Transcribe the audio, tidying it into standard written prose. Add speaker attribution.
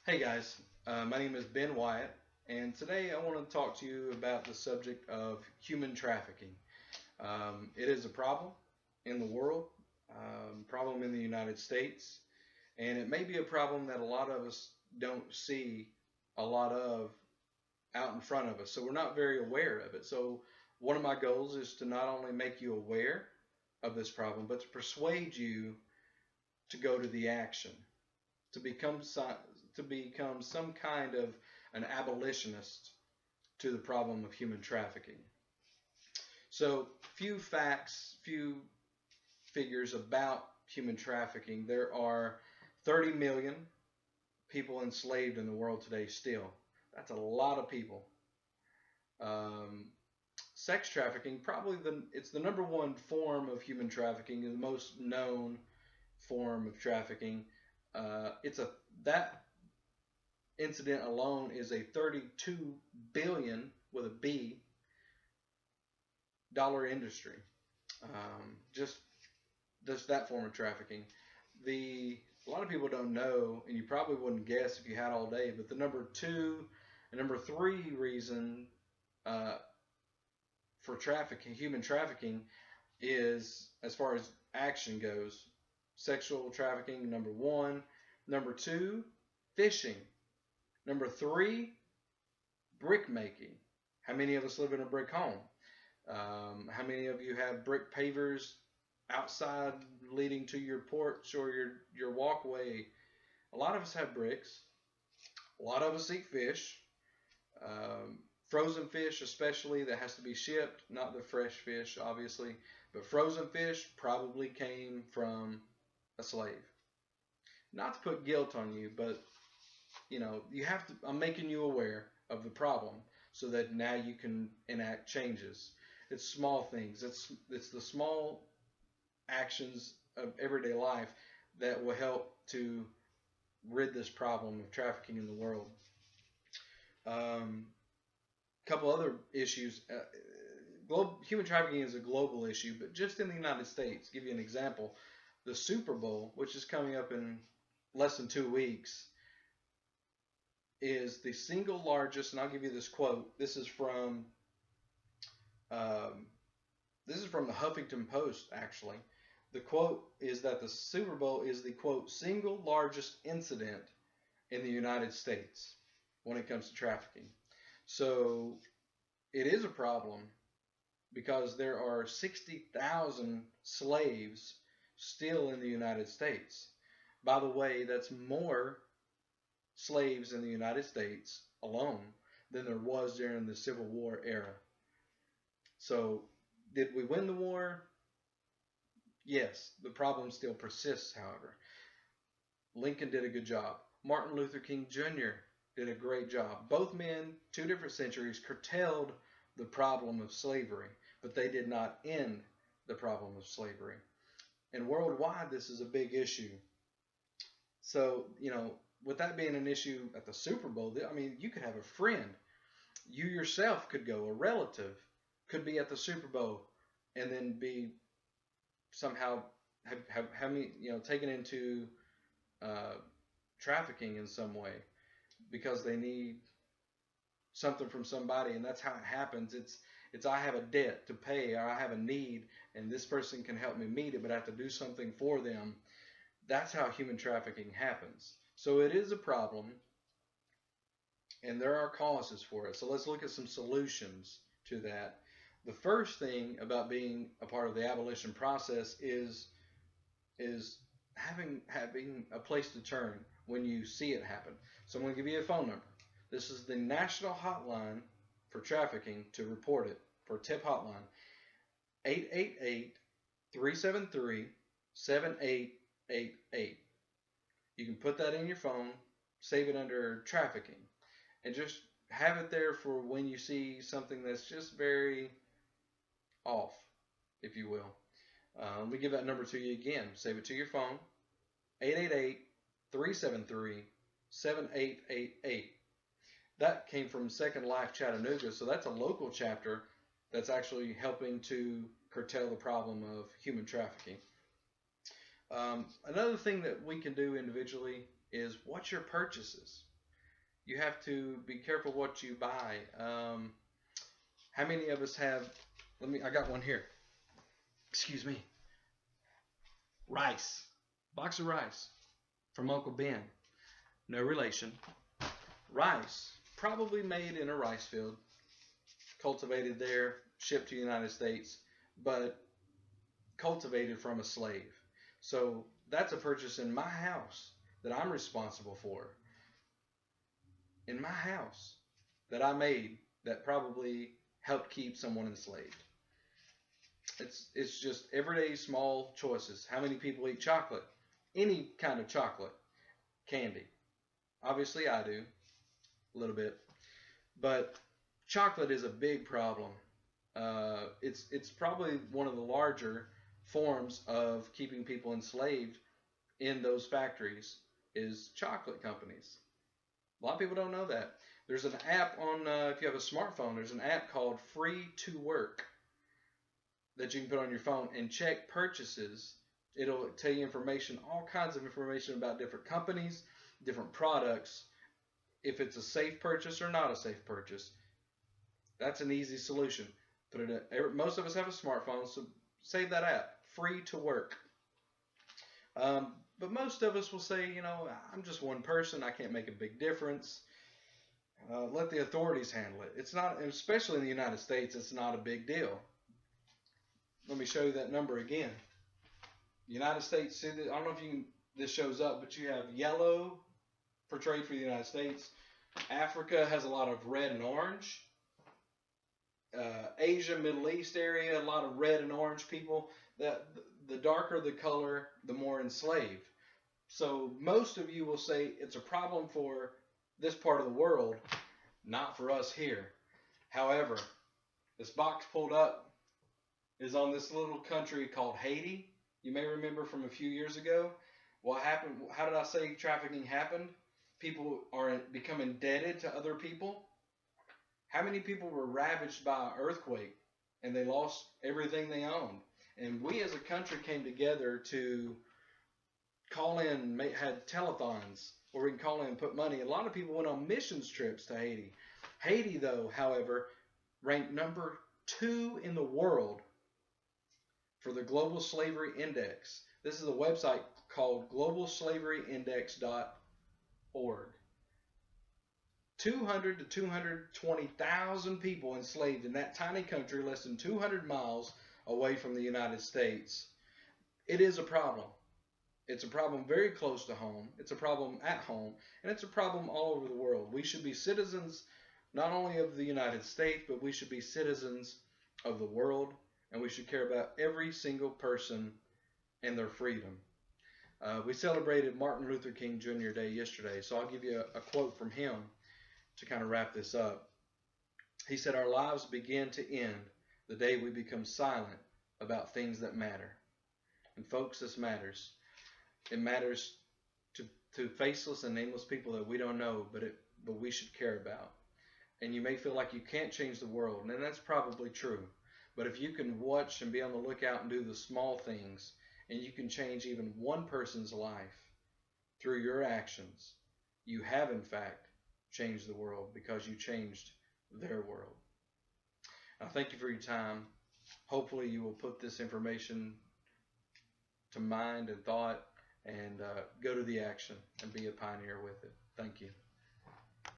Speaker 1: Hey guys, my name is Ben Wyatt, and today I want to talk to you about the subject of human trafficking. It is a problem in the world, problem in the United States, and it may be a problem that a lot of us don't see a lot of out in front of us, so we're not very aware of it. So, one of my goals is to not only make you aware of this problem, but to persuade you to go to the action, to become some kind of an abolitionist to the problem of human trafficking. So, few facts, few figures about human trafficking. There are 30 million people enslaved in the world today still. That's a lot of people. Um, Sex trafficking, probably it's the number one form of human trafficking, and the most known form of trafficking. It's a that incident alone is a 32 billion with a B dollar industry. Just that form of trafficking. The A lot of people don't know, and you probably wouldn't guess if you had all day, but the number two and number three reason uh, for trafficking, human trafficking, is as far as action goes, sexual trafficking, number one. Number two, fishing. Number three, brick making. How many of us live in a brick home? How many of you have brick pavers outside leading to your porch or your walkway? A lot of us have bricks. A lot of us eat fish. Frozen fish, especially, that has to be shipped, not the fresh fish, obviously. But frozen fish probably came from a slave. Not to put guilt on you, but you have to. I'm making you aware of the problem so that now you can enact changes. It's small things. It's the small actions of everyday life that will help to rid this problem of trafficking in the world. Couple other issues. Human trafficking is a global issue, but just in the United States, give you an example, the Super Bowl, which is coming up in less than 2 weeks, is the single largest, and I'll give you this quote. Um, this is from the Huffington Post, actually. The quote is that the Super Bowl is the quote single largest incident in the United States when it comes to trafficking. So it is a problem because there are 60,000 slaves still in the United States. By the way, that's more slaves in the United States alone than there was during the Civil War era. So, did we win the war? Yes. The problem still persists, however. Lincoln did a good job. Martin Luther King Jr. did a great job. Both men, two different centuries, curtailed the problem of slavery, but they did not end the problem of slavery. And worldwide, this is a big issue. So, with that being an issue at the Super Bowl, I mean, you could have a friend. You yourself could go, a relative could be at the Super Bowl and then be somehow taken into uh, trafficking in some way because they need something from somebody, and that's how it happens. It's I have a debt to pay, or I have a need, and this person can help me meet it, but I have to do something for them. That's how human trafficking happens. So it is a problem, and there are causes for it. So let's look at some solutions to that. The first thing about being a part of the abolition process is having a place to turn when you see it happen. So I'm going to give you a phone number. This is the national hotline for trafficking to report it, for tip hotline, 888-373-7888. You can put that in your phone, save it under trafficking, and just have it there for when you see something that's just very off, if you will. Let me give that number to you again. Save it to your phone, 888-373-7888. That came from Second Life Chattanooga, so that's a local chapter that's actually helping to curtail the problem of human trafficking. Another thing that we can do individually is watch your purchases. You have to be careful what you buy. How many of us have? I got one here. Excuse me. Rice, box of rice from Uncle Ben. No relation. Rice, probably made in a rice field, cultivated there, shipped to the United States, but cultivated from a slave. So that's a purchase in my house that I'm responsible for. In my house that I made that probably helped keep someone enslaved. It's just everyday small choices. How many people eat chocolate? Any kind of chocolate, candy. Obviously I do a little bit, but chocolate is a big problem. It's probably one of the larger forms of keeping people enslaved in those factories is chocolate companies. A lot of people don't know that. There's an app on if you have a smartphone. There's an app called Free to Work that you can put on your phone and check purchases. It'll tell you information, all kinds of information about different companies, different products, if it's a safe purchase or not a safe purchase. That's an easy solution. Put it in, most of us have a smartphone, so save that app. Free to Work. But most of us will say, I'm just one person. I can't make a big difference. Let the authorities handle it. It's not, especially in the United States, it's not a big deal. Let me show you that number again. United States, see, I don't know if this shows up, but you have yellow portrayed for the United States. Africa has a lot of red and orange. Asia, Middle East area, a lot of red and orange people. The darker the color, the more enslaved. So most of you will say it's a problem for this part of the world, not for us here. However, this box pulled up is on this little country called Haiti. You may remember from a few years ago. What happened? How did I say trafficking happened? People become indebted to other people. How many people were ravaged by an earthquake and they lost everything they owned? And we as a country came together to call in, had telethons where we can call in and put money. A lot of people went on missions trips to Haiti. Haiti, though, however, ranked number 2 in the world for the Global Slavery Index. This is a website called globalslaveryindex.org. 200 to 220,000 people enslaved in that tiny country less than 200 miles away from the United States. It is a problem. It's a problem very close to home. It's a problem at home. And it's a problem all over the world. We should be citizens not only of the United States, but we should be citizens of the world. And we should care about every single person and their freedom. We celebrated Martin Luther King Jr. Day yesterday, so I'll give you a quote from him to kind of wrap this up. He said, "Our lives begin to end the day we become silent about things that matter." And folks, this matters. It matters to faceless and nameless people that we don't know, but we should care about. And you may feel like you can't change the world, and that's probably true. But if you can watch and be on the lookout and do the small things, and you can change even one person's life through your actions, you have in fact changed the world because you changed their world. I thank you for your time. Hopefully you will put this information to mind and thought and go to the action and be a pioneer with it.